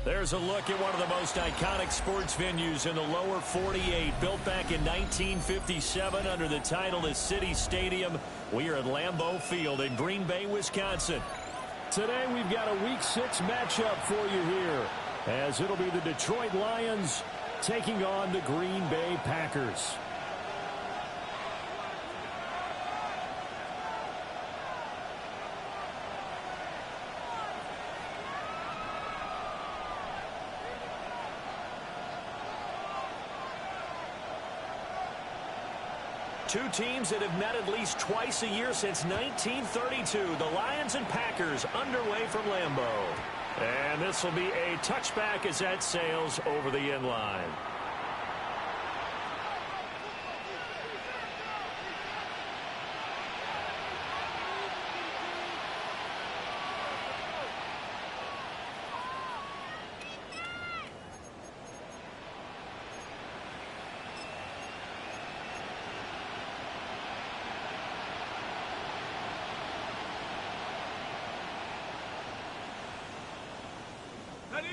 There's a look at one of the most iconic sports venues in the lower 48. Built back in 1957 under the title of City Stadium. We are at Lambeau Field in Green Bay, Wisconsin. Today we've got a Week 6 matchup for you here, as it'll be the Detroit Lions taking on the Green Bay Packers. Two teams that have met at least twice a year since 1932. The Lions and Packers underway from Lambeau. And this will be a touchback as that sails over the end line.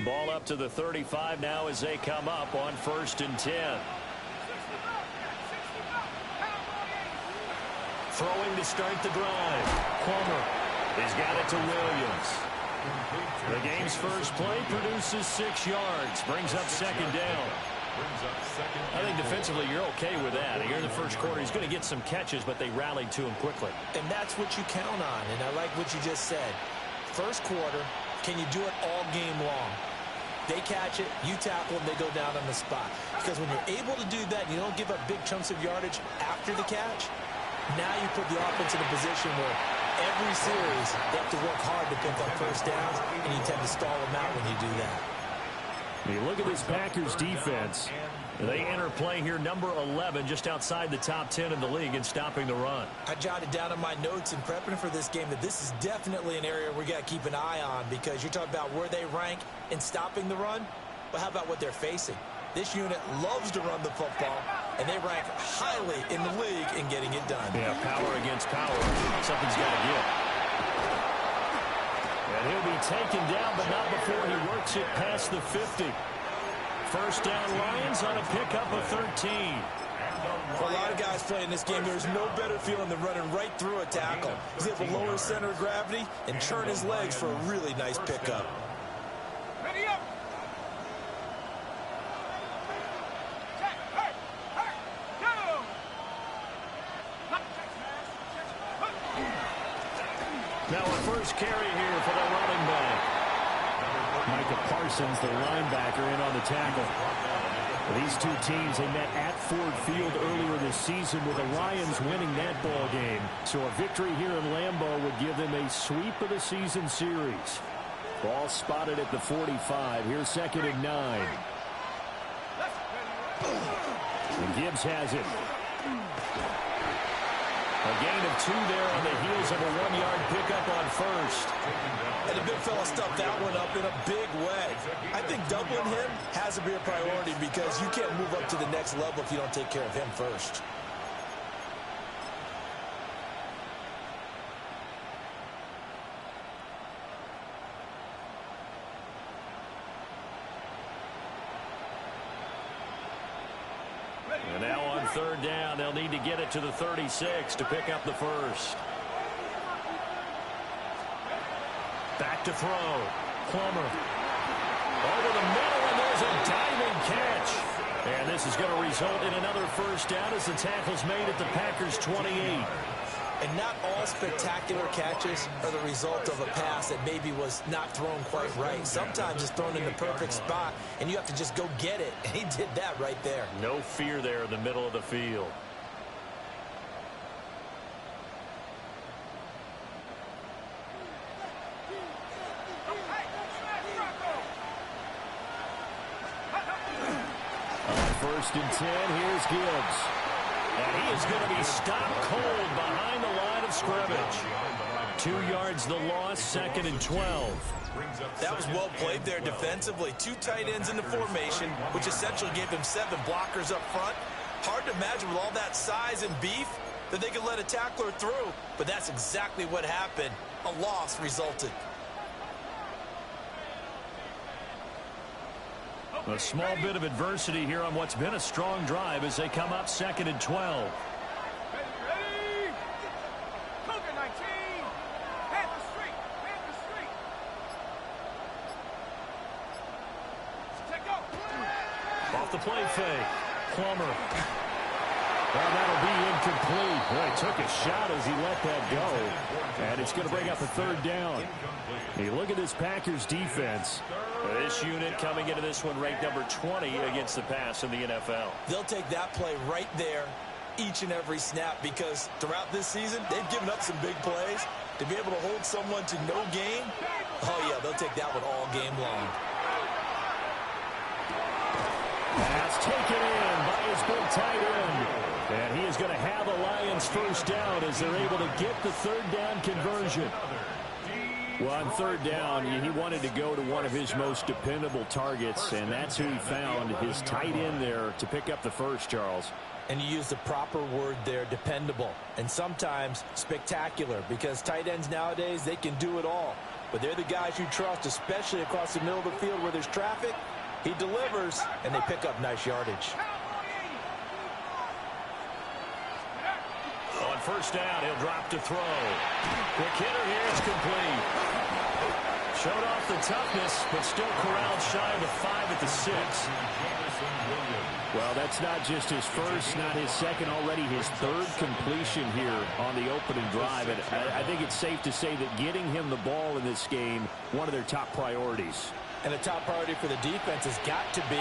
Ball up to the 35 now as they come up on 1st and 10. Throwing to start the drive. Palmer has got it to Williams. The game's first play produces 6 yards. Brings up 2nd down. I think defensively you're okay with that. Here in the first quarter he's going to get some catches, but they rallied to him quickly. And that's what you count on, and I like what you just said. First quarter, can you do it all game long? They catch it, you tackle, and they go down on the spot. Because when you're able to do that, you don't give up big chunks of yardage after the catch. Now you put the offense in a position where every series they have to work hard to pick up first downs, and you tend to stall them out when you do that. You look at this Packers defense. They enter play here number 11, just outside the top 10 in the league in stopping the run. I jotted down in my notes in prepping for this game that this is definitely an area we got to keep an eye on, because you're talking about where they rank in stopping the run. But how about what they're facing? This unit loves to run the football, and they rank highly in the league in getting it done. Yeah, power against power. Something's got to give. And he'll be taken down, but not before he works it past the 50. First down Lions on a pickup of 13. For a lot of guys playing this game, there's no better feeling than running right through a tackle. He's able to lower his center of gravity and turn his legs for a really nice pickup. Ready up. Now a first carry here for the running back. Micah Parsons, the linebacker, in on the tackle. These two teams, they met at Ford Field earlier this season with the Lions winning that ball game. So a victory here in Lambeau would give them a sweep of the season series. Ball spotted at the 45. Here's 2nd and 9. And Gibbs has it. A gain of 2 there on the heels of a 1-yard pickup on first. And the big fella stuffed that one up in a big way. I think doubling him has to be a priority, because you can't move up to the next level if you don't take care of him first. And now on 3rd down, they'll need to get it to the 36 to pick up the first. Back to throw. Plummer. Over the middle, and there's a diving catch. And this is going to result in another first down as the tackle's made at the Packers' 28. And not all spectacular catches are the result of a pass that maybe was not thrown quite right. Sometimes it's thrown in the perfect spot, and you have to just go get it. And he did that right there. No fear there in the middle of the field. First and 10, here's Gibbs. And he is going to be stopped cold behind the line of scrimmage. 2 yards the loss, 2nd and 12. That was well played there defensively. 2 tight ends in the formation, which essentially gave him 7 blockers up front. Hard to imagine with all that size and beef that they could let a tackler through, but that's exactly what happened. A loss resulted. A small bit of adversity here on what's been a strong drive as they come up 2nd and 12. Ready? Cougar 19. Head the street. Head the street. Take go. Off the play fake. Plummer. Well, that'll be incomplete. Boy, took a shot as he let that go. And it's going to bring up a 3rd down. Hey, look at this Packers defense. This unit coming into this one ranked number 20 against the pass in the NFL. They'll take that play right there each and every snap because throughout this season, they've given up some big plays. To be able to hold someone to no gain, oh, yeah, they'll take that one all game long. That's taken in by his big tight end. And he is going to have the Lions first down as they're able to get the 3rd down conversion. Well, on 3rd down, he wanted to go to one of his most dependable targets, and that's who he found, his tight end there, to pick up the first, Charles. And you use the proper word there, dependable, and sometimes spectacular, because tight ends nowadays, they can do it all. But they're the guys you trust, especially across the middle of the field where there's traffic. He delivers, and they pick up nice yardage. On first down, he'll drop to throw. Quick hitter here, it's complete. Showed off the toughness, but still corralled shy of the 5 at the 6. Well, that's not just his first, not his second, already his 3rd completion here on the opening drive. And I think it's safe to say that getting him the ball in this game, one of their top priorities. And the top priority for the defense has got to be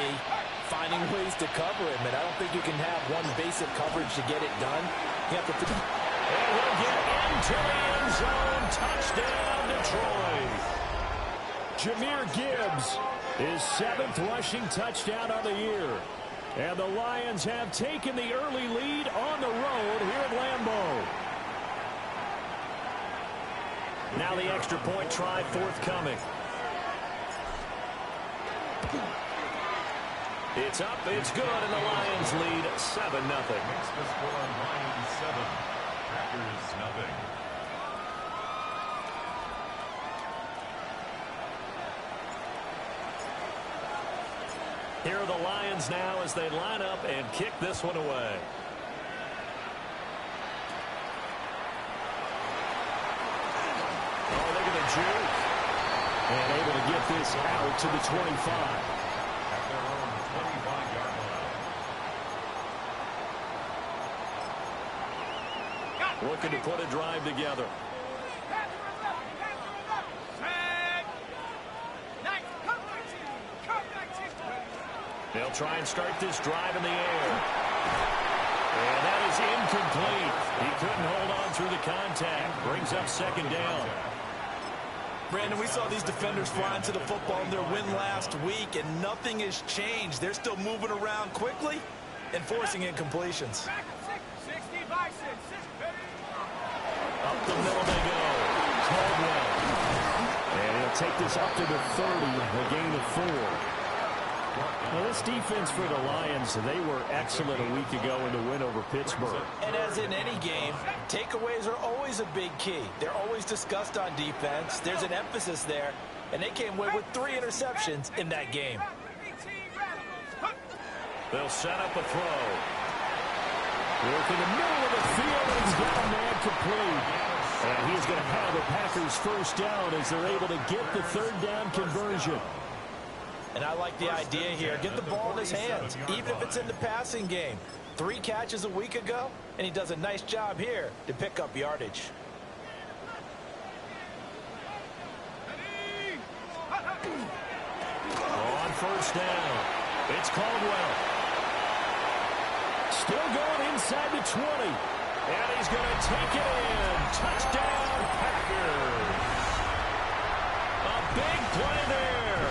finding ways to cover him. And I don't think you can have one basic coverage to get it done. You have to... And he'll get into the end zone. Touchdown, Detroit. Jahmyr Gibbs, his 7th rushing touchdown of the year. And the Lions have taken the early lead on the road here at Lambeau. Now the extra point try forthcoming. It's up, it's good, and the Lions lead 7-0. Makes the score Lions 7, Packers nothing. Here are the Lions now as they line up and kick this one away. Oh, look at the juke. And able to get this out to the 25. Looking to put a drive together. They'll try and start this drive in the air. And that is incomplete. He couldn't hold on through the contact. Brings up 2nd down. Brandon, we saw these defenders flying to the football in their win last week, and nothing has changed. They're still moving around quickly and forcing incompletions. Up the middle they go. Caldwell. And he'll take this up to the 30, a gain of 4. Well, this defense for the Lions, they were excellent a week ago in the win over Pittsburgh. And as in any game, takeaways are always a big key. They're always discussed on defense. There's an emphasis there, and they came away with 3 interceptions in that game. They'll set up a throw. Work in the middle of the field, and he's got a man complete. And he's going to have the Packers first down as they're able to get the 3rd down conversion. And I like the idea here. Get the ball in his hands, even if it's in the passing game. 3 catches a week ago, and he does a nice job here to pick up yardage. On first down, it's Caldwell. Still going inside the 20. And he's going to take it in. Touchdown, Packers. A big play there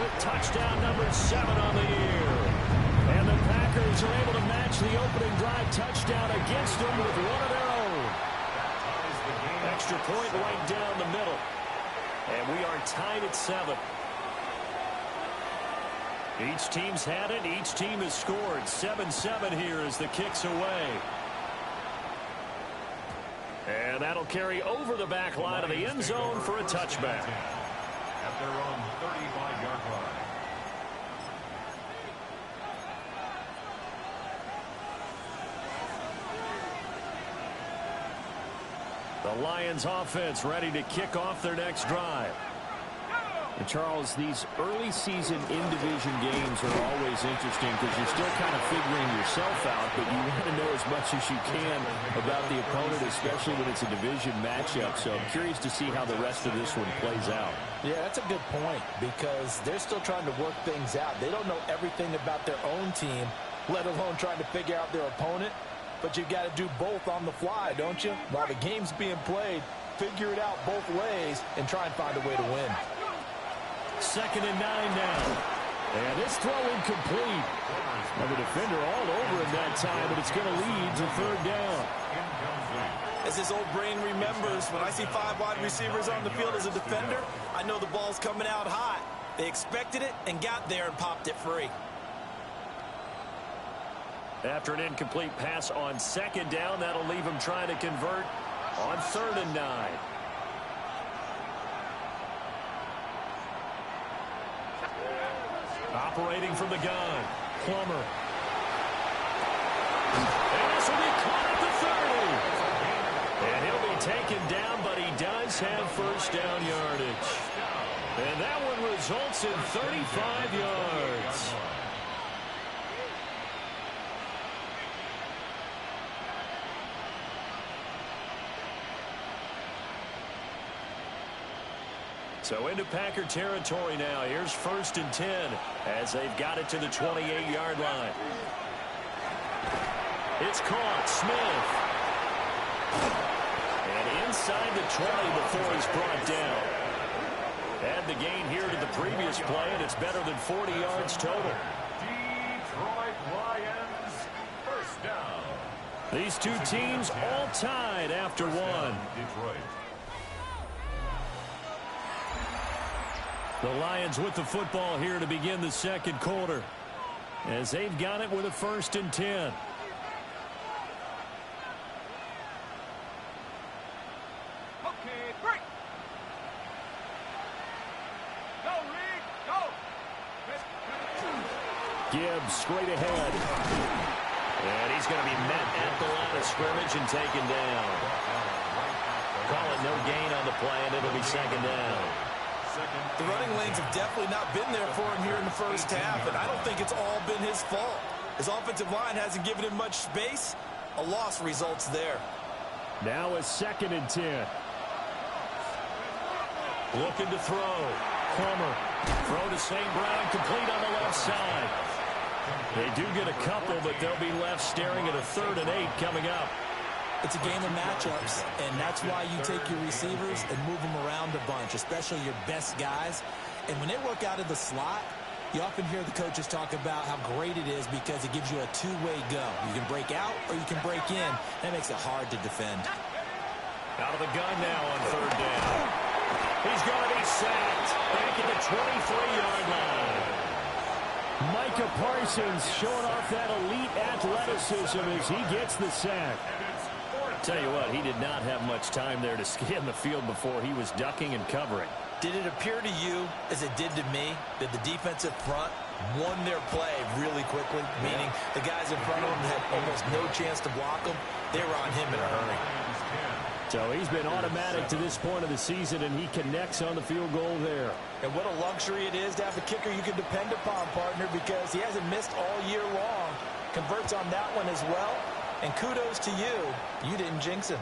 with touchdown number 7 on the year. And the Packers are able to match the opening drive touchdown against them with one of their own. Extra point right down the middle. And we are tied at 7. Each team's had it. Each team has scored. 7-7 here as the kick's away. And that'll carry over the back line of the end zone for a touchback. At their own 35-yard line. The Lions offense ready to kick off their next drive. And Charles, these early season in-division games are always interesting because you're still kind of figuring yourself out, but you want to know as much as you can about the opponent, especially when it's a division matchup. So I'm curious to see how the rest of this one plays out. Yeah, that's a good point because they're still trying to work things out. They don't know everything about their own team, let alone trying to figure out their opponent. But you've got to do both on the fly, don't you? While the game's being played, figure it out both ways and try and find a way to win. 2nd and 9 now. And this throw incomplete. And the defender all over him that time, but it's going to lead to 3rd down. As this old brain remembers, when I see 5 wide receivers on the field as a defender, I know the ball's coming out hot. They expected it and got there and popped it free. After an incomplete pass on 2nd down, that'll leave him trying to convert on 3rd and 9. Operating from the gun, Plummer. And this will be caught at the 30. And he'll be taken down, but he does have 1st down yardage. And that one results in 35 yards. So into Packer territory now. Here's 1st and 10 as they've got it to the 28-yard line. It's caught. Smith. And inside the 20 before he's brought down. Add the gain here to the previous play, and it's better than 40 yards total. Detroit Lions, 1st down. These two teams all tied after one. Detroit. The Lions with the football here to begin the 2nd quarter as they've got it with a 1st and 10. Okay, break. Go, Reed, go. Gibbs straight ahead. And he's going to be met at the line of scrimmage and taken down. Call it no gain on the play, and it'll be 2nd down. The running lanes have definitely not been there for him here in the first half, and I don't think it's all been his fault. His offensive line hasn't given him much space. A loss results there. Now a 2nd and 10. Looking to throw. Plummer. Throw to St. Brown, complete on the left side. They do get a couple, but they'll be left staring at a 3rd and 8 coming up. It's a game of matchups, and that's why you take your receivers and move them around a bunch, especially your best guys. And when they work out of the slot, you often hear the coaches talk about how great it is because it gives you a two-way go. You can break out or you can break in. That makes it hard to defend. Out of the gun now on 3rd down. He's going to be sacked back at the 23-yard line. Micah Parsons showing off that elite athleticism as he gets the sack. Tell you what, he did not have much time there to scan the field before he was ducking and covering. Did it appear to you, as it did to me, that the defensive front won their play really quickly? Meaning the guys in front of him had almost no chance to block him. They were on him in a hurry. So he's been automatic to this point of the season, and he connects on the field goal there. And what a luxury it is to have a kicker you can depend upon, partner, because he hasn't missed all year long. Converts on that one as well. And kudos to you. You didn't jinx him.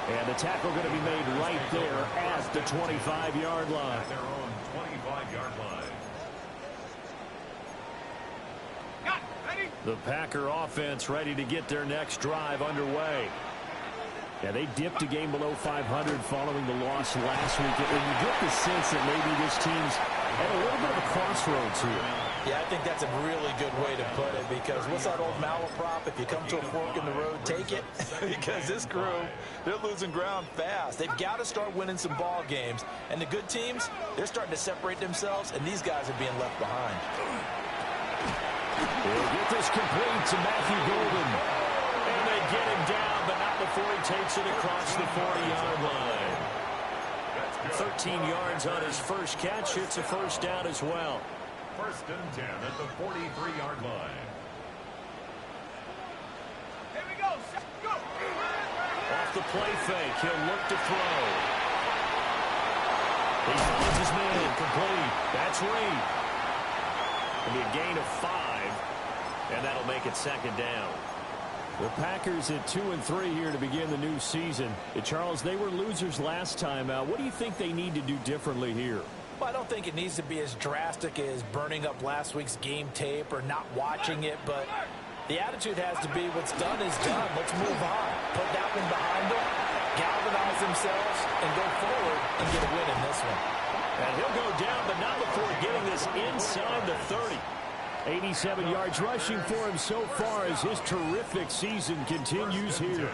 And the tackle going to be made right there at the 25-yard line. Their own 25-yard line. Got ready. The Packer offense ready to get their next drive underway. Yeah, they dipped a game below 500 following the loss last week. And you get the sense that maybe this team's at a little bit of a crossroads here. Yeah, I think that's a really good way to put it, because what's that old malaprop? If you come to a fork in the road, take it. Because this crew, they're losing ground fast. They've got to start winning some ball games. And the good teams, they're starting to separate themselves, and these guys are being left behind. He'll get this complete to Matthew Golden. And they get him down, but not before he takes it across the 40-yard line. 13 yards on his first catch. It's a first down as well. First and 10 at the 43-yard line. Here we go. Go. Off the play fake, he'll look to throw. He finds his man, complete. That's Reed. It'll be a gain of 5, and that'll make it second down. The Packers at 2-3 here to begin the new season. Charles, they were losers last time out. What do you think they need to do differently here? Well, I don't think it needs to be as drastic as burning up last week's game tape or not watching it, but the attitude has to be what's done is done. Let's move on. Put that one behind them, galvanize themselves, and go forward and get a win in this one. And he'll go down, but not before getting this inside the 30. 87 yards rushing for him so far as his terrific season continues here.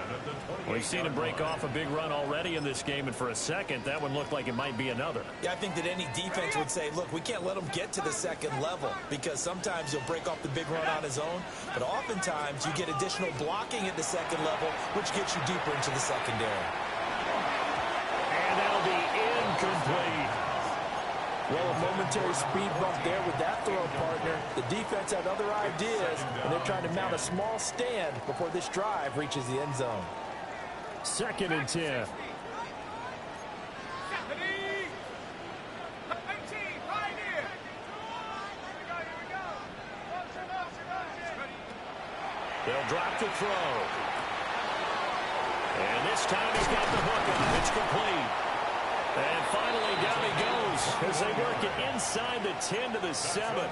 We've seen him break off a big run already in this game, and for a second, that one looked like it might be another. Yeah, I think that any defense would say, look, we can't let him get to the second level, because sometimes he'll break off the big run on his own, but oftentimes you get additional blocking at the second level, which gets you deeper into the secondary. And that'll be incomplete. Well, a momentary speed bump there with that throw, partner. The defense had other ideas, and they're trying to mount a small stand before this drive reaches the end zone. Second and 10. 18, right here. Here we go. They'll drop the throw. And this time he's got the hook on. It's complete. And finally down he goes as they work it inside the 10 to the 7.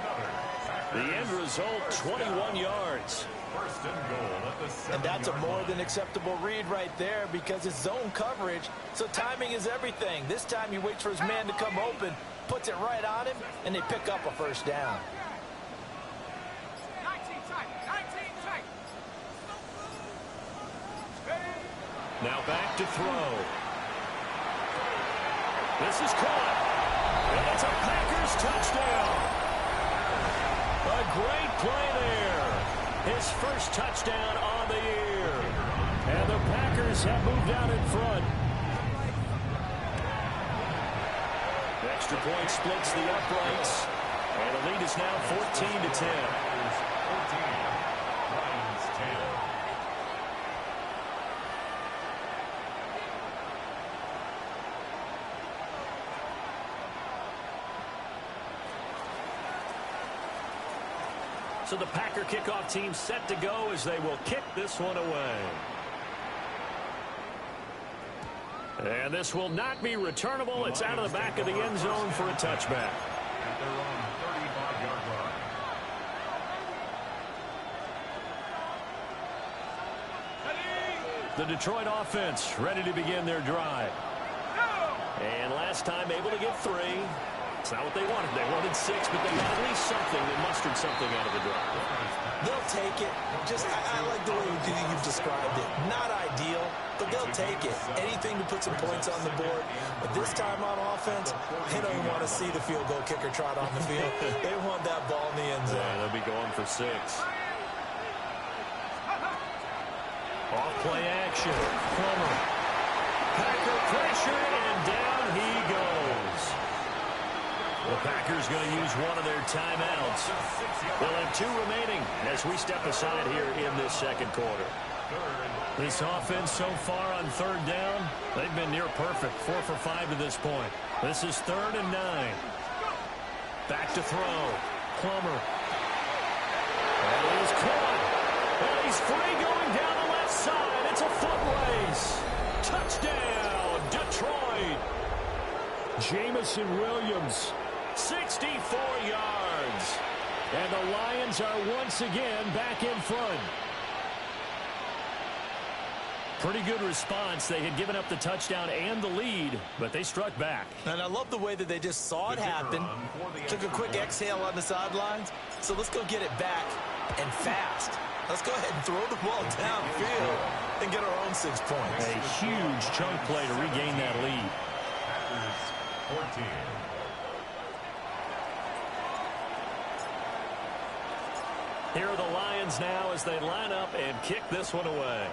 The end result, 21 yards. First and goal at the 7. And that's a more than acceptable read right there, because it's zone coverage, so timing is everything. This time he waits for his man to come open, puts it right on him, and they pick up a first down. 19 tight. Now back to throw. This is caught. And it's a Packers touchdown. A great play there. His first touchdown on the year. And the Packers have moved out in front. The extra point splits the uprights. And the lead is now 14-10. 14. Lions 10. So the Packer kickoff team set to go as they will kick this one away. And this will not be returnable. It's out of the back of the end zone for a touchback. At their own 35-yard line. The Detroit offense ready to begin their drive. And last time able to get 3. It's not what they wanted. They wanted 6, but they got at least something. They mustered something out of the drive. They'll take it. I like the way you've described it. Not ideal, but they'll take it. Anything to put some points on the board. But this time on offense, they don't even want to see the field goal kicker trot on the field. They want that ball in the end zone. Yeah, they'll be going for 6. Off play action. Plummer. Packer pressure, and down he goes. The Packers going to use one of their timeouts. They'll have 2 remaining as we step aside here in this second quarter. This offense so far on third down, they've been near perfect. 4 for 5 to this point. This is 3rd and 9. Back to throw. Plummer. And he's caught. And he's free going down the left side. It's a foot race. Touchdown, Detroit. Jamison Williams. 64 yards. And the Lions are once again back in front. Pretty good response. They had given up the touchdown and the lead, but they struck back. And I love the way that they just saw it happen, took a quick exhale on the sidelines. So let's go get it back and fast. Let's go ahead and throw the ball downfield and get our own 6 points. A huge chunk play to regain that lead. Packers 14. Here are the Lions now as they line up and kick this one away.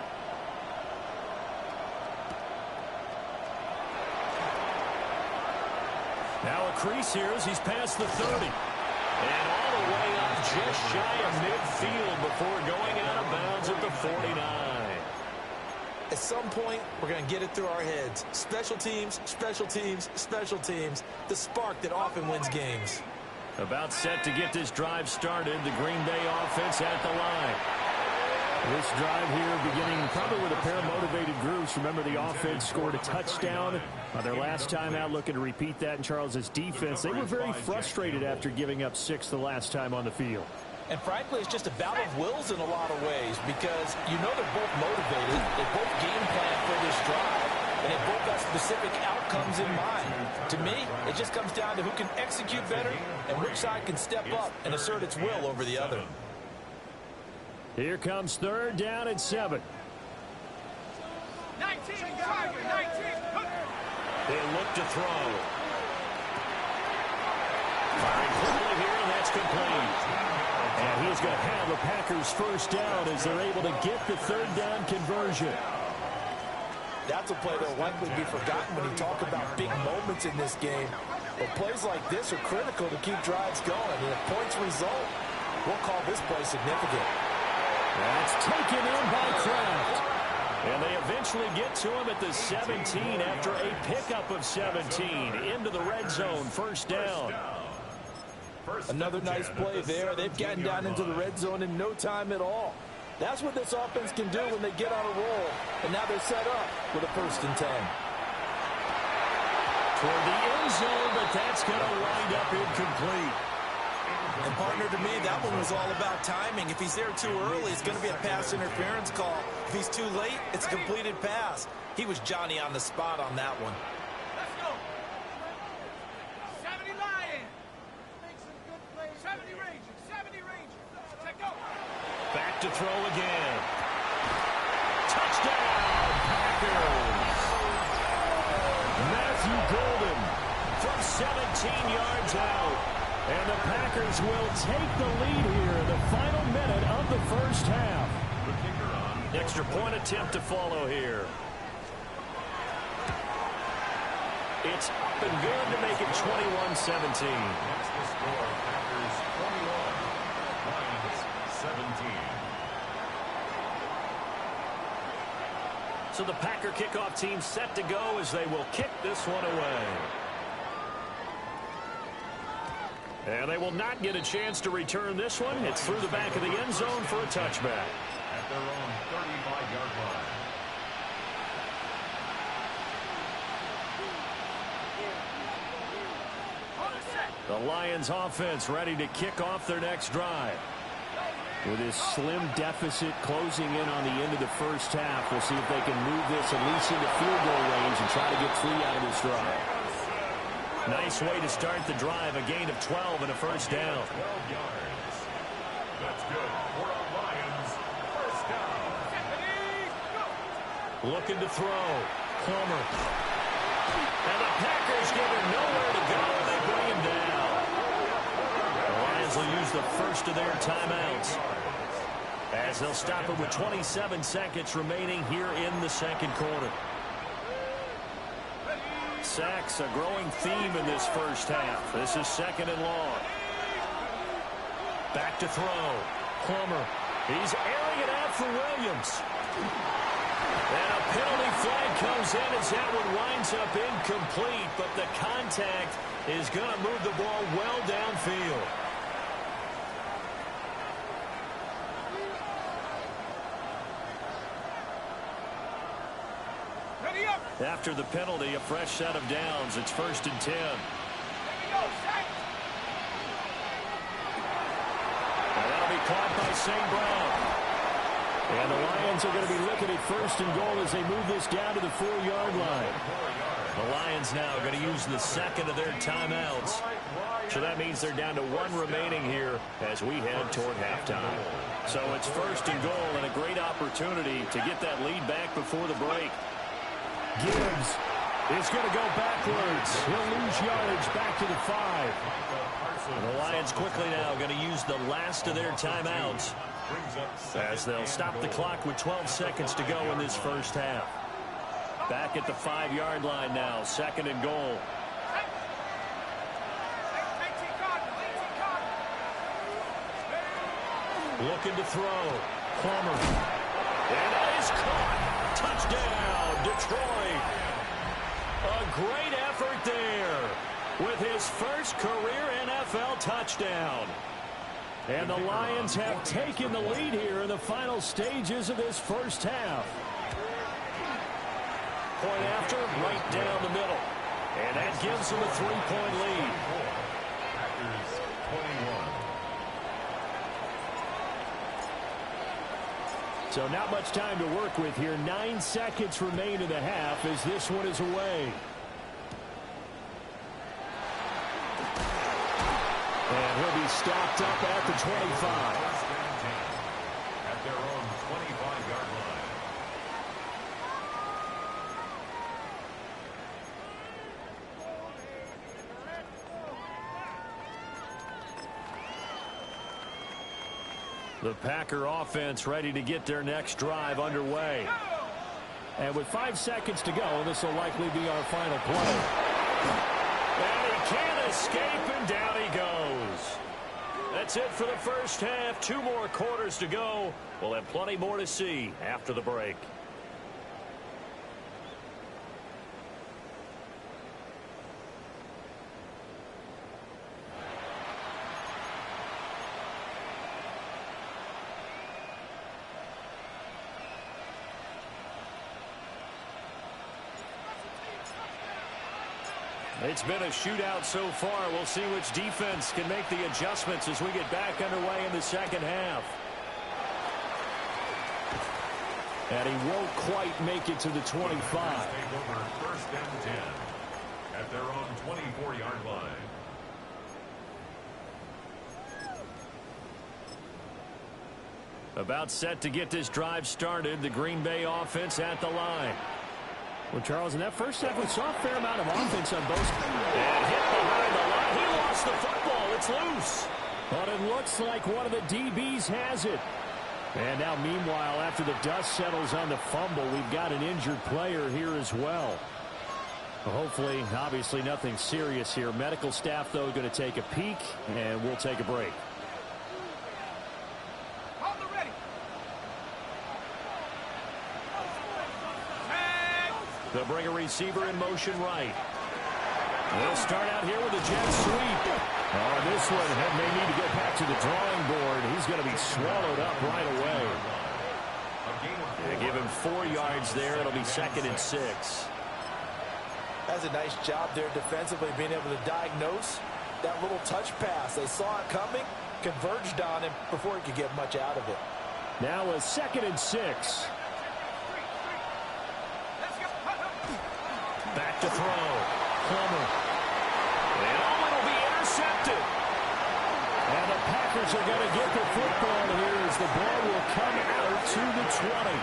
Now a crease here as he's past the 30. And all the way up just shy of midfield before going out of bounds at the 49. At some point, we're going to get it through our heads. Special teams, special teams, special teams. The spark that often wins games. About set to get this drive started. The Green Bay offense at the line. This drive here beginning probably with a pair of motivated groups. Remember, the offense scored a touchdown on their last time out, looking to repeat that in Charles's defense. They were very frustrated after giving up 6 the last time on the field. And frankly, it's just a battle of wills in a lot of ways because you know they're both motivated. They both game plan for this drive, and they both got specific outcomes in mind. To me, it just comes down to who can execute better and which side can step up and assert its will over the other. Here comes 3rd down and 7. 19, Tiger, 19. They look to throw. Firing quickly here, and that's complete. And he's going to have the Packers first down as they're able to get the 3rd down conversion. That's a play that will likely be forgotten when you talk about big moments in this game. But plays like this are critical to keep drives going. And if points result, we'll call this play significant. That's taken in by Kraft. And they eventually get to him at the 17 after a pickup of 17 into the red zone. First down. Another nice play there. They've gotten down into the red zone in no time at all. That's what this offense can do when they get on a roll. And now they're set up with a 1st and 10. Toward the end zone, but that's going to wind up incomplete. And partner, to me, that one was all about timing. If he's there too early, it's going to be a pass interference call. If he's too late, it's a completed pass. He was Johnny on the spot on that one. Let's go. 70 Lions. 70 Rangers. 70 Rangers. Check go. Back to throw again. Touchdown, Packers. Matthew Golden from 17 yards out. And the Packers will take the lead here in the final minute of the first half. Extra point attempt to follow here. It's up and good to make it 21-17. That's the score. Packers 21, Lions 17. So the Packer kickoff team set to go as they will kick this one away. And they will not get a chance to return this one. It's through the back of the end zone for a touchback. At their own 35-yard line. The Lions offense ready to kick off their next drive. With this slim deficit closing in on the end of the first half, we'll see if they can move this at least into field goal range and try to get 3 out of this drive. Nice way to start the drive, a gain of 12 and a first down. 12 yards. That's good for the Lions. First down. Looking to throw. Plummer. And the Packers give him nowhere to go. They bring him down. The Lions will use the first of their timeouts, as they'll stop it with 27 seconds remaining here in the second quarter. Sacks, a growing theme in this first half. This is 2nd and long. Back to throw. Plummer. He's airing it out for Williams. And a penalty flag comes in as that one winds up incomplete, but the contact is going to move the ball well downfield. After the penalty, a fresh set of downs. It's 1st and 10. Here we go, Sack. And that'll be caught by St. Brown. And the Lions are going to be looking at first and goal as they move this down to the 4-yard line. The Lions now are going to use the second of their timeouts. So that means they're down to one remaining here as we head toward halftime. So it's first and goal and a great opportunity to get that lead back before the break. Gibbs is going to go backwards. He'll lose yardage back to the 5. And the Lions quickly now going to use the last of their timeouts as they'll stop the clock with 12 seconds to go in this first half. Back at the 5-yard line now, second and goal. Looking to throw. Plummer. And that is caught. Touchdown, Detroit. A great effort there with his first career NFL touchdown. And the Lions have taken the lead here in the final stages of this first half. Point after, right down the middle. And that gives them a 3-point lead. Packers 21. So not much time to work with here. 9 seconds remain in the half as this one is away. And he'll be stopped up at the 25. At their own 25-yard line. The Packer offense ready to get their next drive underway. And with 5 seconds to go, this will likely be our final play. And he can't escape, and down he goes. That's it for the first half. 2 more quarters to go. We'll have plenty more to see after the break. It's been a shootout so far. We'll see which defense can make the adjustments as we get back underway in the second half. And he won't quite make it to the 25. Take over first and 10 at their own 24-yard line. About set to get this drive started. The Green Bay offense at the line. Well, Charles, in that first half, we saw a fair amount of offense on both. And hit behind the line. He lost the football. It's loose. But it looks like one of the DBs has it. And now, meanwhile, after the dust settles on the fumble, we've got an injured player here as well. Hopefully, obviously, nothing serious here. Medical staff, though, going to take a peek, and we'll take a break. They'll bring a receiver in motion right. They'll start out here with a jet sweep. Oh, this one may need to go back to the drawing board. He's going to be swallowed up right away. They give him 4 yards there. It'll be second and 6. That's a nice job there defensively, being able to diagnose that little touch pass. They saw it coming, converged on him before he could get much out of it. Now a second and 6. Back to throw. Plummer. And it'll be intercepted. And the Packers are going to get the football here as the ball will come out to the 20.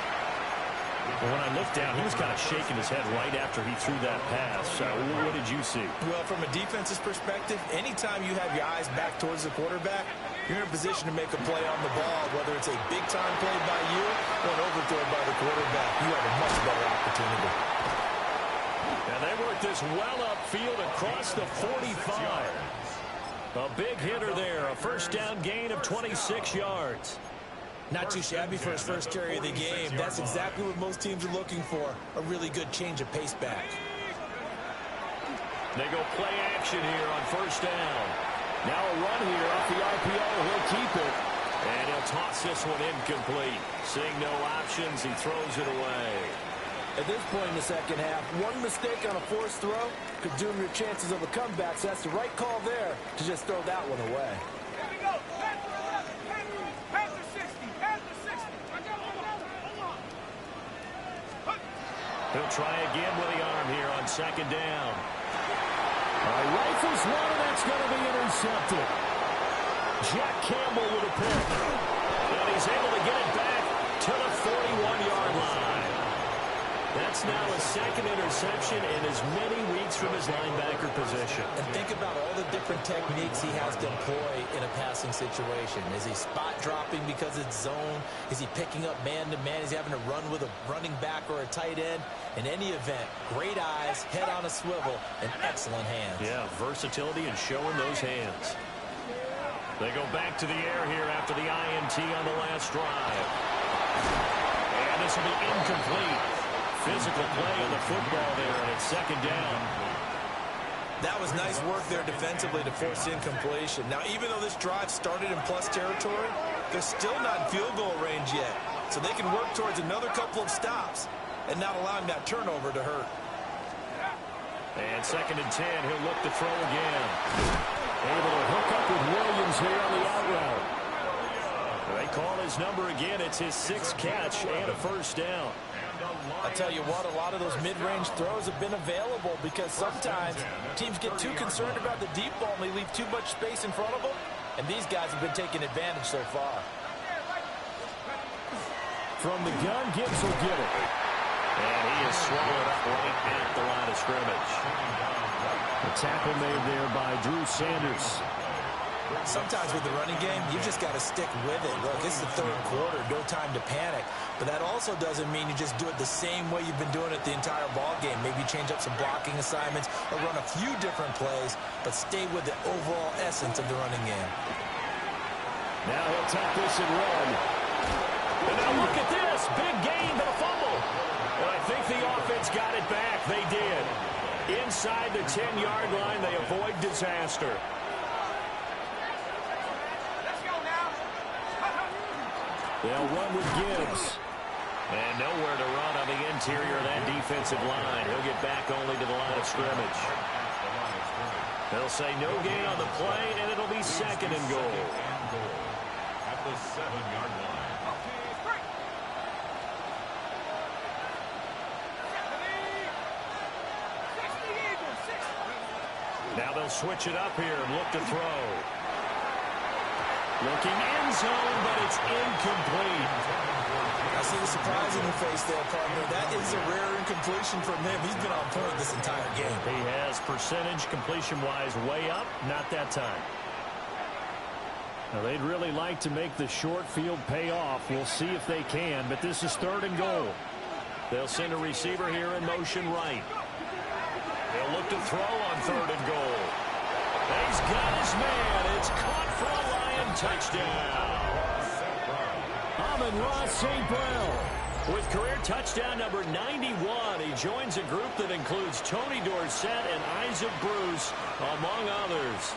Well, when I looked down, he was kind of shaking his head right after he threw that pass. What did you see? Well, from a defense's perspective, anytime you have your eyes back towards the quarterback, you're in a position to make a play on the ball, whether it's a big-time play by you or an overthrow by the quarterback. You have a much better opportunity. And they work this well upfield across the 45. A big hitter there, a first down gain of 26 yards. Not too shabby for his first carry of the game. That's exactly what most teams are looking for, a really good change of pace back. They go play action here on first down. Now a run here off the RPO. He'll keep it. And he'll toss this one incomplete. Seeing no options, he throws it away. At this point in the second half, one mistake on a forced throw could doom your chances of a comeback. So that's the right call there to just throw that one away. Here we go. Panther 11. Panther 60. Panther 60. He'll try again with the arm here on second down. Rifles one, and that's going to be intercepted. Jack Campbell with a pick. And he's able to get it back to the 41-yard line. That's now his second interception in as many weeks from his linebacker position. And think about all the different techniques he has to employ in a passing situation. Is he spot dropping because it's zone? Is he picking up man-to-man? Is he having to run with a running back or a tight end? In any event, great eyes, head on a swivel, and excellent hands. Yeah, versatility and showing those hands. They go back to the air here after the INT on the last drive. And this will be incomplete. Physical play on the football there, and it's second down. That was nice work there defensively to force incompletion. Now, even though this drive started in plus territory, they're still not in field goal range yet. So they can work towards another couple of stops and not allowing that turnover to hurt. And second and 10, he'll look to throw again. Able to hook up with Williams here on the out route. They call his number again. It's his sixth catch and a first down. I'll tell you what, a lot of those mid-range throws have been available because sometimes teams get too concerned about the deep ball and they leave too much space in front of them, and these guys have been taking advantage so far. From the gun, Gibbs will get it. And he is swallowed up right at the line of scrimmage. The tackle made there by Drew Sanders. Sometimes with the running game, you just got to stick with it. Look, it's the third quarter, no time to panic. But that also doesn't mean you just do it the same way you've been doing it the entire ball game. Maybe change up some blocking assignments or run a few different plays, but stay with the overall essence of the running game. Now he'll tuck this and run. And now look at this. Big gain, but a fumble. And I think the offense got it back. They did. Inside the 10-yard line, they avoid disaster. They'll run with Gibbs. And nowhere to run on the interior of that defensive line. He'll get back only to the line of scrimmage. They'll say no gain on the play, and it'll be second and goal. At the 7-yard line. Now they'll switch it up here and look to throw. Looking end zone, but it's incomplete. I see the surprise in your face there, partner. That is a rare incompletion from him. He's been on point this entire game. He has percentage completion-wise way up, not that time. Now they'd really like to make the short field pay off. We'll see if they can, but this is third and goal. They'll send a receiver here in motion right. They'll look to throw on third and goal. He's got his man. It's caught for a Lion touchdown. Amon-Ra St. Brown with career touchdown number 91. He joins a group that includes Tony Dorsett and Isaac Bruce, among others.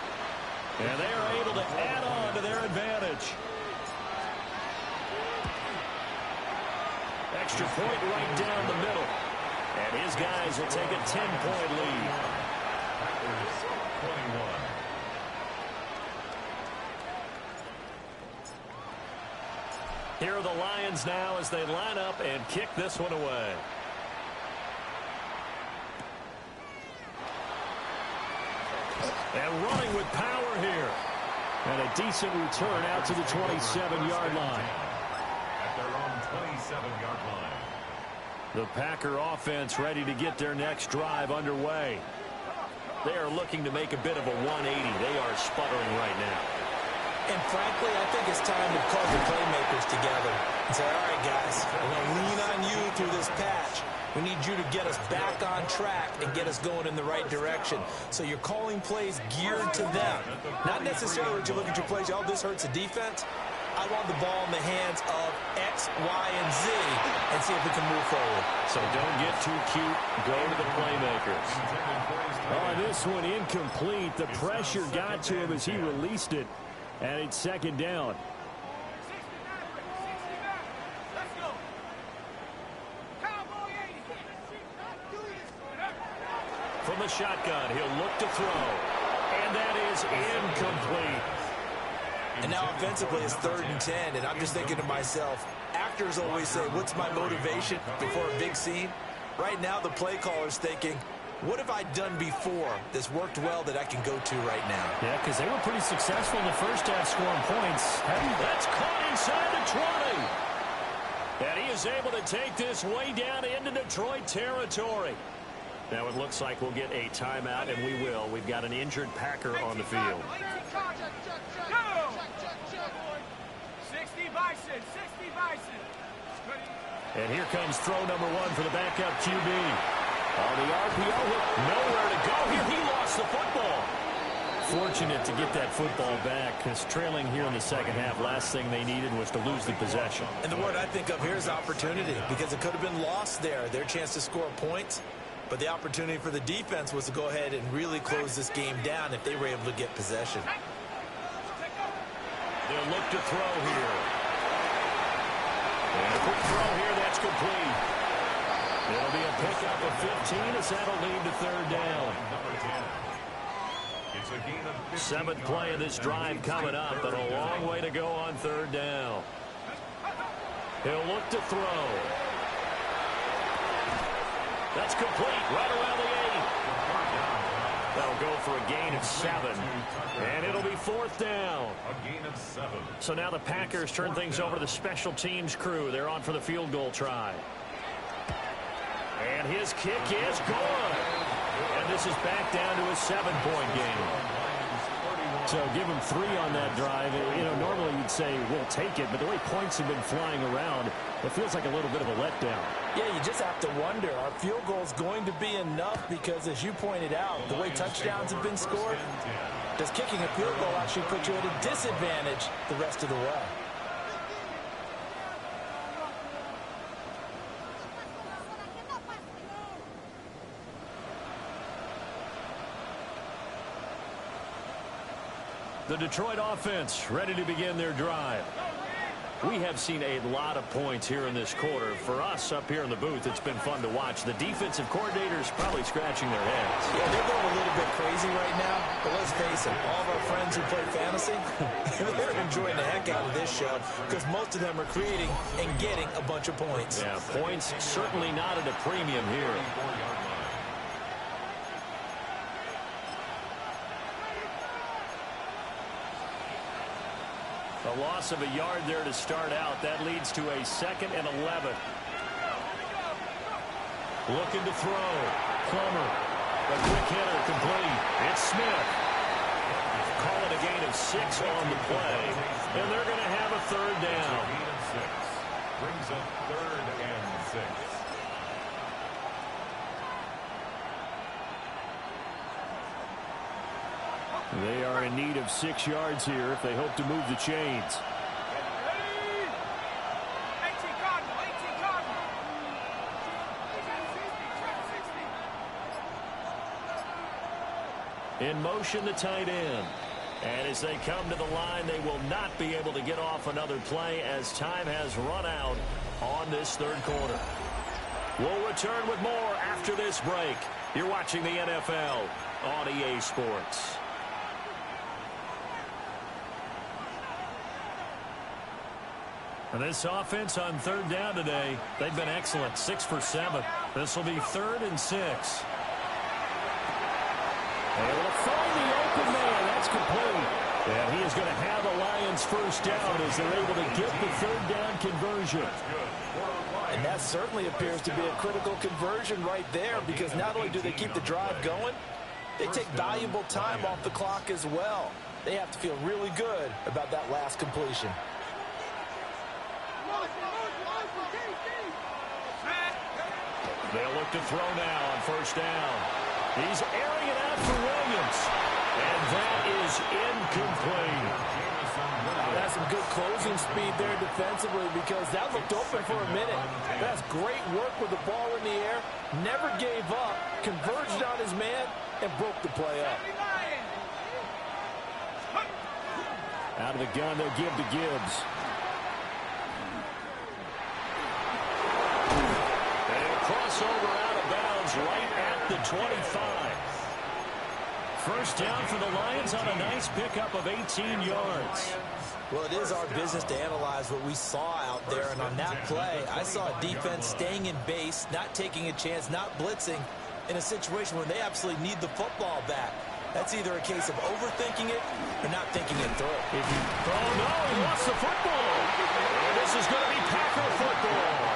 And they are able to add on to their advantage. Extra point right down the middle. And his guys will take a 10-point lead. Packers 21. Here are the Lions now as they line up and kick this one away. And running with power here. And a decent return out to the 27-yard line. At their own 27-yard line. The Packer offense ready to get their next drive underway. They are looking to make a bit of a 180. They are sputtering right now. And frankly, I think it's time to call the playmakers together and say, all right, guys, we're going to lean on you through this patch. We need you to get us back on track and get us going in the right direction. So you're calling plays geared to them. Not necessarily that you look at your plays, oh, this hurts the defense. I want the ball in the hands of X, Y, and Z and see if we can move forward. So don't get too cute. Go to the playmakers. Oh, this one incomplete. The pressure got to him as he released it. And it's second down. From the shotgun, he'll look to throw. And that is incomplete. And now offensively it's 3rd and 10, and I'm just thinking to myself, actors always say, what's my motivation before a big scene? Right now, the play caller's thinking, what have I done before that's worked well that I can go to right now? Yeah, because they were pretty successful in the first half scoring points. That's caught inside the 20. And he is able to take this way down into Detroit territory. Now it looks like we'll get a timeout, and we will. We've got an injured Packer on the field. 60 Bison, 60 Bison. And here comes throw number 1 for the backup QB. On the RPO hit, nowhere to go here. He lost the football. Fortunate to get that football back, because trailing here in the second half, last thing they needed was to lose the possession. And the word I think of here is opportunity, because it could have been lost there, their chance to score points. But the opportunity for the defense was to go ahead and really close this game down if they were able to get possession. They'll look to throw here. And a quick throw here, that's complete. It'll be a pickup of 15 as that'll lead to third down. It's a gain of 15 Seventh play of this drive coming up, but a long way to go on third down. He'll look to throw. That's complete right around the 8. That'll go for a gain of 7. And it'll be fourth down. A gain of 7. So now the Packers turn things over to the special teams crew. They're on for the field goal try. And his kick is good. And this is back down to a 7-point game. So give him 3 on that drive. You know, normally you'd say we'll take it, but the way points have been flying around, it feels like a little bit of a letdown. Yeah, you just have to wonder, are field goals going to be enough? Because as you pointed out, the way touchdowns have been scored, does kicking a field goal actually put you at a disadvantage the rest of the way? The Detroit offense ready to begin their drive. We have seen a lot of points here in this quarter. For us up here in the booth, it's been fun to watch. The defensive coordinators probably scratching their heads. Yeah, they're going a little bit crazy right now. But let's face it, all of our friends who play fantasy, they're enjoying the heck out of this show because most of them are creating and getting a bunch of points. Yeah, points certainly not at a premium here. A loss of a yard there to start out. That leads to a 2nd and 11. Looking to throw. Plummer. A quick hitter complete. It's Smith. Call it a gain of 6 on the play. And they're going to have a third down. Gain of 6. Brings up 3rd and 6. They are in need of 6 yards here if they hope to move the chains. In motion, the tight end. And as they come to the line, they will not be able to get off another play as time has run out on this third quarter. We'll return with more after this break. You're watching the NFL on EA Sports. And this offense on third down today, they've been excellent. 6 for 7. This will be 3rd and 6. Able to find the open man. That's complete. And he is going to have the Lions first down as they're able to get the third down conversion. And that certainly appears to be a critical conversion right there because not only do they keep the drive going, they take valuable time off the clock as well. They have to feel really good about that last completion. They'll look to throw now on first down. He's airing it out for Williams. And that is incomplete. That's some good closing speed there defensively because that looked open for a minute. That's great work with the ball in the air. Never gave up, converged on his man, and broke the play up. Out of the gun, they'll give to Gibbs. Crossover out of bounds right at the 25. First down for the Lions on a nice pickup of 18 yards. Well, it is our business to analyze what we saw out there, and on that play, I saw a defense staying in base, not taking a chance, not blitzing in a situation where they absolutely need the football back. That's either a case of overthinking it or not thinking it through. Oh, no, he lost the football. And this is going to be Packer football.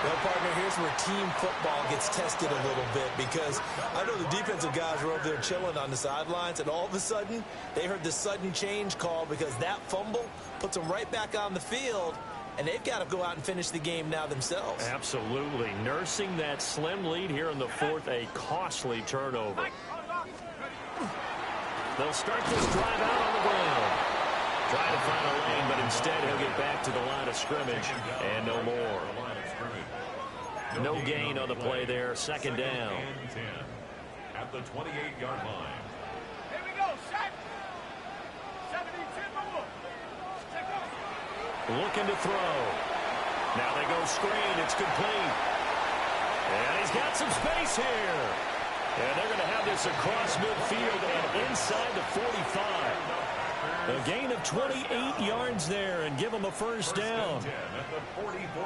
Well, partner, here's where team football gets tested a little bit, because I know the defensive guys were over there chilling on the sidelines, and all of a sudden, they heard the sudden change call because that fumble puts them right back on the field, and they've got to go out and finish the game now themselves. Absolutely. Nursing that slim lead here in the fourth, a costly turnover. They'll start this drive out on the ground. Trying to find a lane, but instead he'll get back to the line of scrimmage and no more. No gain on the play there. Second down. At the 28-yard line. Here we go, set. 70 Timberwolf. Looking to throw. Now they go screen. It's complete. And he's got some space here. And they're going to have this across midfield and inside the 45. A gain of 28 yards there and give them a first down.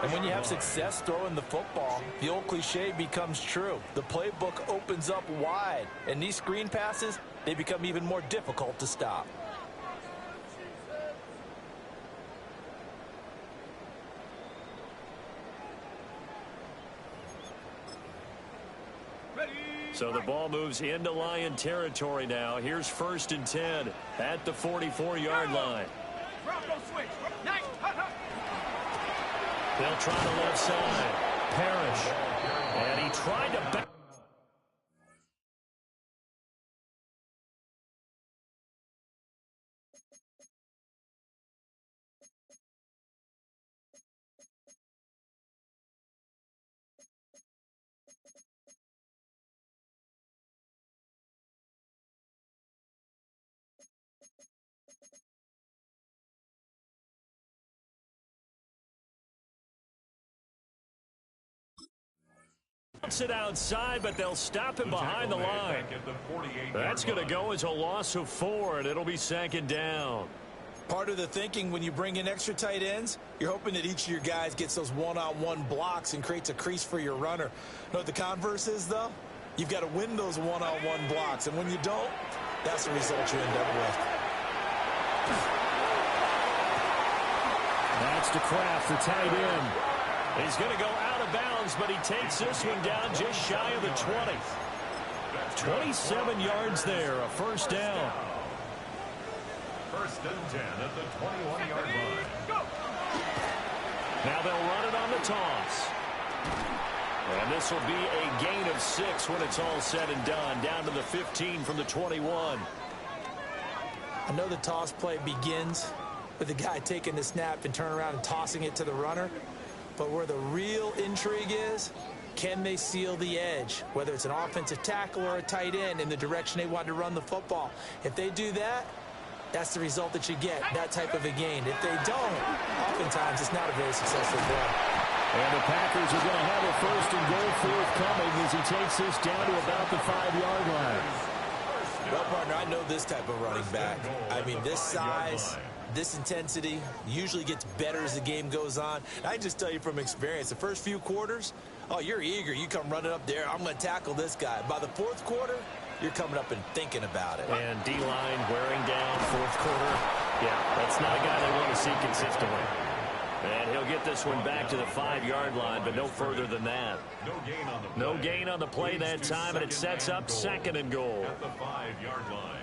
And when you have success throwing the football, the old cliche becomes true. The playbook opens up wide, and these screen passes, they become even more difficult to stop. So the ball moves into Lion territory now. Here's 1st and 10 at the 44-yard line. They'll try the left side. Parrish. And he tried to back. It outside, but they'll stop him behind the line. That's going to go as a loss of 4, and it'll be 2nd down. Part of the thinking when you bring in extra tight ends, you're hoping that each of your guys gets those one-on-one blocks and creates a crease for your runner. You know what the converse is, though? You've got to win those one-on-one blocks, and when you don't, that's the result you end up with. That's to Kraft, the tight end. He's going to go out of bounds, but he takes this one down just shy of the 20. 27 yards there, a first down. 1st and 10 at the 21-yard line. Now they'll run it on the toss. And this will be a gain of 6 when it's all said and done, down to the 15 from the 21. I know the toss play begins with the guy taking the snap and turning around and tossing it to the runner. But where the real intrigue is, can they seal the edge, whether it's an offensive tackle or a tight end, in the direction they want to run the football? If they do that, that's the result that you get, that type of a gain. If they don't, oftentimes it's not a very successful play. And the Packers are going to have a 1st and goal forthcoming as he takes this down to about the 5-yard line. Well, partner, I know this type of running back. I mean, this size, this intensity usually gets better as the game goes on. I can just tell you from experience, the first few quarters, oh, you're eager. You come running up there, I'm going to tackle this guy. By the 4th quarter, you're coming up and thinking about it. And D-line wearing down 4th quarter. Yeah, that's not a guy they want to see consistently. And he'll get this one back to the 5-yard line, but no further than that. No gain on the play that time, and it sets up 2nd and goal. At the 5-yard line.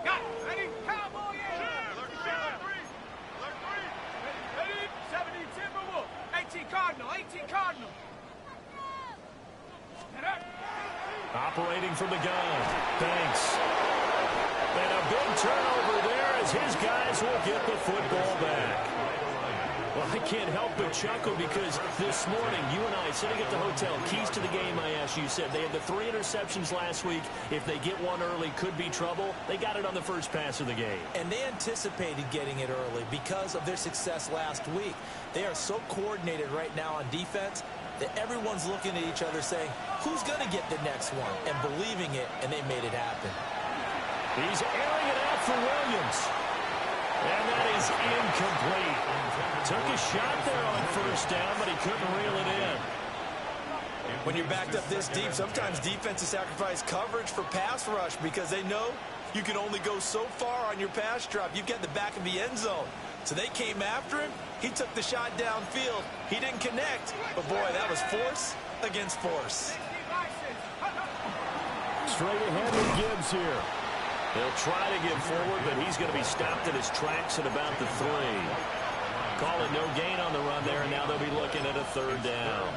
Got it. Ready? Cowboy! Alert 3. Alert 3. Ready? 70 Timberwolf. 18 Cardinal. 18 Cardinal. Operating from the gun. Thanks. And a big turnover there as his guys will get the football back. Well, I can't help but chuckle because this morning, you and I, sitting at the hotel, keys to the game, I asked you, said they had the 3 interceptions last week. If they get one early, could be trouble. They got it on the first pass of the game. And they anticipated getting it early because of their success last week. They are so coordinated right now on defense that everyone's looking at each other saying, who's going to get the next one? And believing it, and they made it happen. He's airing it out for Williams. And that is incomplete. Took a shot there on first down, but he couldn't reel it in. When you're backed up this deep, sometimes defenses sacrifice coverage for pass rush because they know you can only go so far on your pass drop. You've got the back of the end zone. So they came after him. He took the shot downfield. He didn't connect. But, boy, that was force against force. Straight ahead with Gibbs here. He'll try to get forward, but he's going to be stopped at his tracks at about the 3. Call it no gain on the run there, and now they'll be looking at a 3rd down.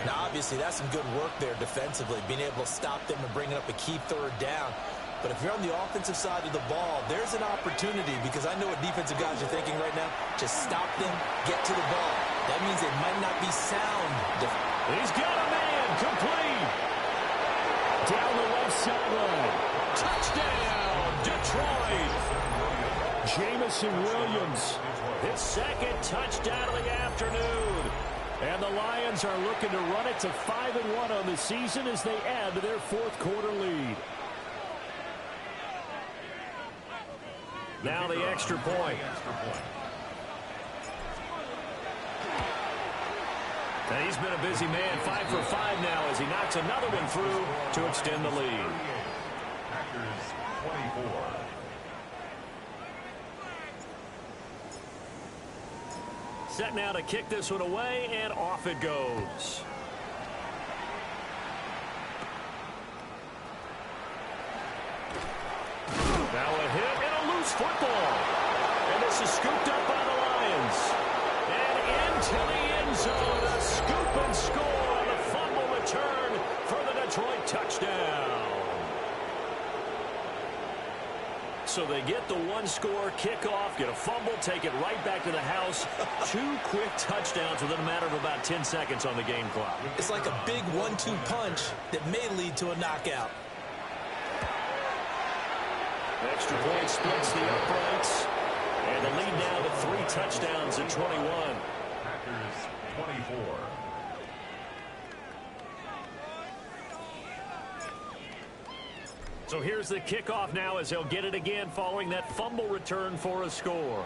Now, obviously, that's some good work there defensively, being able to stop them and bringing up a key 3rd down. But if you're on the offensive side of the ball, there's an opportunity because I know what defensive guys are thinking right now. Just stop them, get to the ball. That means they might not be sound. He's got a man, complete. Down the left sideline. Touchdown, Detroit. Jamison Williams, his 2nd touchdown of the afternoon. And the Lions are looking to run it to 5-1 on the season as they add to their 4th quarter lead. Now the extra point. And he's been a busy man, 5 for 5 now as he knocks another one through to extend the lead. Packers 24. Set now to kick this one away, and off it goes. Now a hit and a loose football. And this is scooped up by the Lions. And into the end zone, a scoop and score on the fumble return for the Detroit touchdown. So they get the 1-score kickoff, get a fumble, take it right back to the house. 2 quick touchdowns within a matter of about 10 seconds on the game clock. It's like a big 1-2 punch that may lead to a knockout. Extra point splits the uprights. And the lead now to 3 touchdowns at 21. Packers 24. So here's the kickoff now as they'll get it again following that fumble return for a score.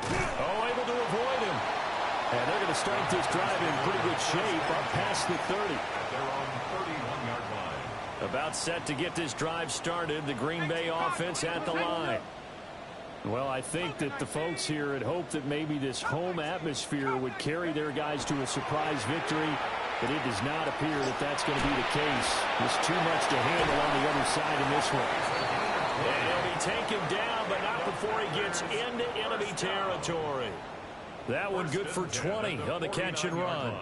Oh, able to avoid him. And they're going to start this drive in pretty good shape up past the 30. They're on 31-yard line. About set to get this drive started. The Green Bay offense at the line. Well, I think that the folks here had hoped that maybe this home atmosphere would carry their guys to a surprise victory, but it does not appear that that's going to be the case. There's too much to handle on the other side in this one. And he'll be taken down, but not before he gets into enemy territory. That one good for 20 on the catch and run.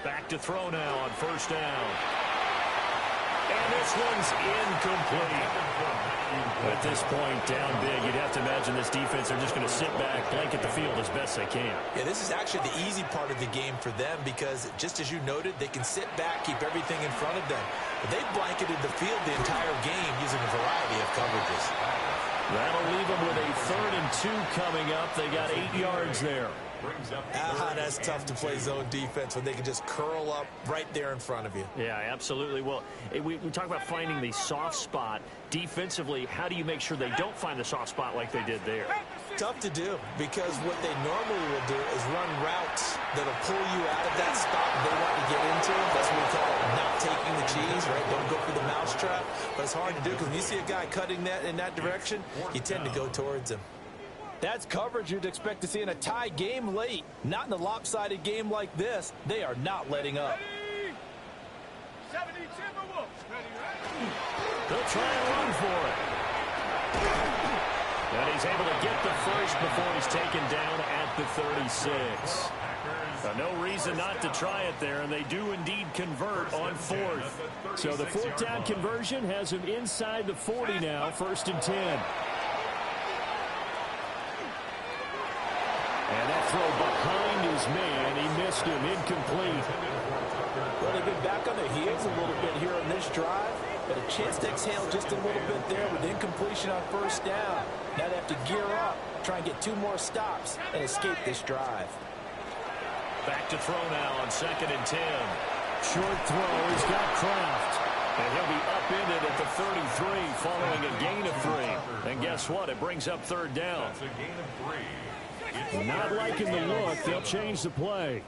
Back to throw now on first down. And this one's incomplete. At this point, down big, you'd have to imagine this defense, they're just going to sit back, blanket the field as best they can. Yeah, this is actually the easy part of the game for them because, just as you noted, they can sit back, keep everything in front of them. But they blanketed the field the entire game using a variety of coverages. That'll leave them with a 3rd and 2 coming up. They got 8 yards there. That's tough to play zone defense when they can just curl up right there in front of you. Yeah, absolutely. Well, we talk about finding the soft spot. Defensively, how do you make sure they don't find the soft spot like they did there? Tough to do because what they normally will do is run routes that'll pull you out of that spot they want to get into. That's what we call not taking the cheese, right? Don't go for the mousetrap. But it's hard to do because when you see a guy cutting that in that direction, you tend to go towards him. That's coverage you'd expect to see in a tie game late. Not in a lopsided game like this. They are not letting up. They'll try and run for it. And he's able to get the first before he's taken down at the 36. No reason not to try it there, and they do indeed convert on 4th. So the 4th down conversion has him inside the 40 now, 1st and 10. And that throw behind his man. He missed him. Incomplete. Well, they've been back on their heels a little bit here on this drive, but a chance to exhale just a little bit there with incompletion on first down. Now they have to gear up, try and get 2 more stops, and escape this drive. Back to throw now on 2nd and 10. Short throw. He's got Kraft. And he'll be upended at the 33 following a gain of 3. And guess what? It brings up 3rd down. That's a gain of 3. Not liking the look. They'll change the play.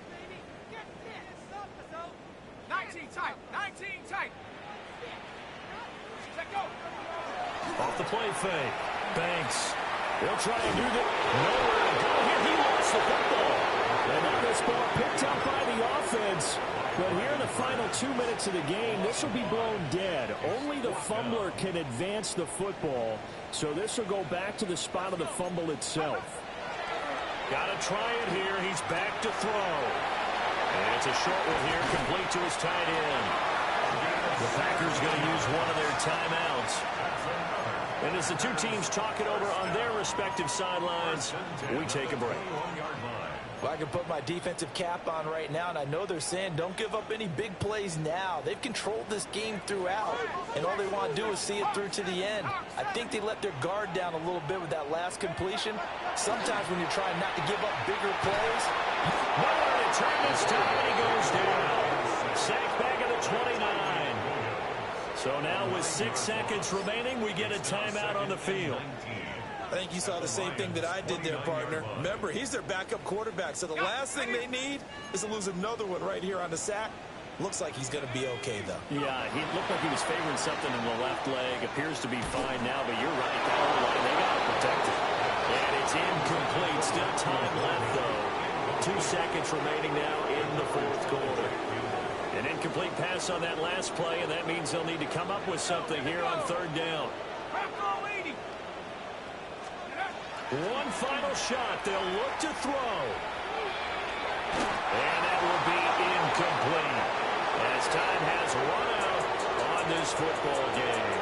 19 tight. 19 tight. Let go. Off the play fake. Banks. They'll try and do that. Nowhere to go here. He lost the football. And now this ball picked up by the offense. But here in the final 2 minutes of the game, this will be blown dead. Only the fumbler can advance the football. So this will go back to the spot of the fumble itself. Got to try it here. He's back to throw. And it's a short one here, complete to his tight end. The Packers going to use one of their timeouts. And as the two teams talk it over on their respective sidelines, we take a break. Well, I can put my defensive cap on right now, and I know they're saying don't give up any big plays now. They've controlled this game throughout, and all they want to do is see it through to the end. I think they let their guard down a little bit with that last completion. Sometimes when you're trying not to give up bigger plays. Nowhere to turn this time, and he goes down. Sacked back at the 29. So now with 6 seconds remaining, we get a timeout on the field. I think you saw the same thing that I did there, partner. Remember, he's their backup quarterback, so the last thing they need is to lose another one right here on the sack. Looks like he's going to be okay, though. Yeah, he looked like he was favoring something in the left leg. Appears to be fine now, but you're right. That whole line, they got to protect it. And it's incomplete. Still time left, though. 2 seconds remaining now in the 4th quarter. An incomplete pass on that last play, and that means they'll need to come up with something here on 3rd down. One final shot. They'll look to throw. And that will be incomplete as time has run out on this football game.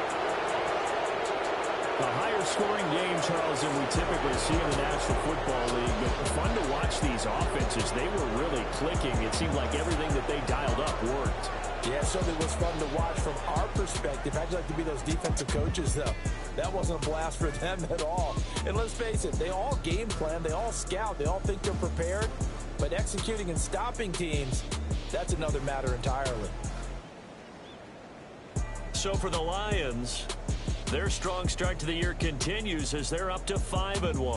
A higher scoring game, Charles, than we typically see in the National Football League. But fun to watch these offenses. They were really clicking. It seemed like everything that they dialed up worked. Yeah, it certainly was fun to watch from our perspective. How'd you like to be those defensive coaches, though? That wasn't a blast for them at all. And let's face it, they all game plan, they all scout, they all think they're prepared. But executing and stopping teams, that's another matter entirely. So for the Lions, their strong start to the year continues as they're up to 5-1.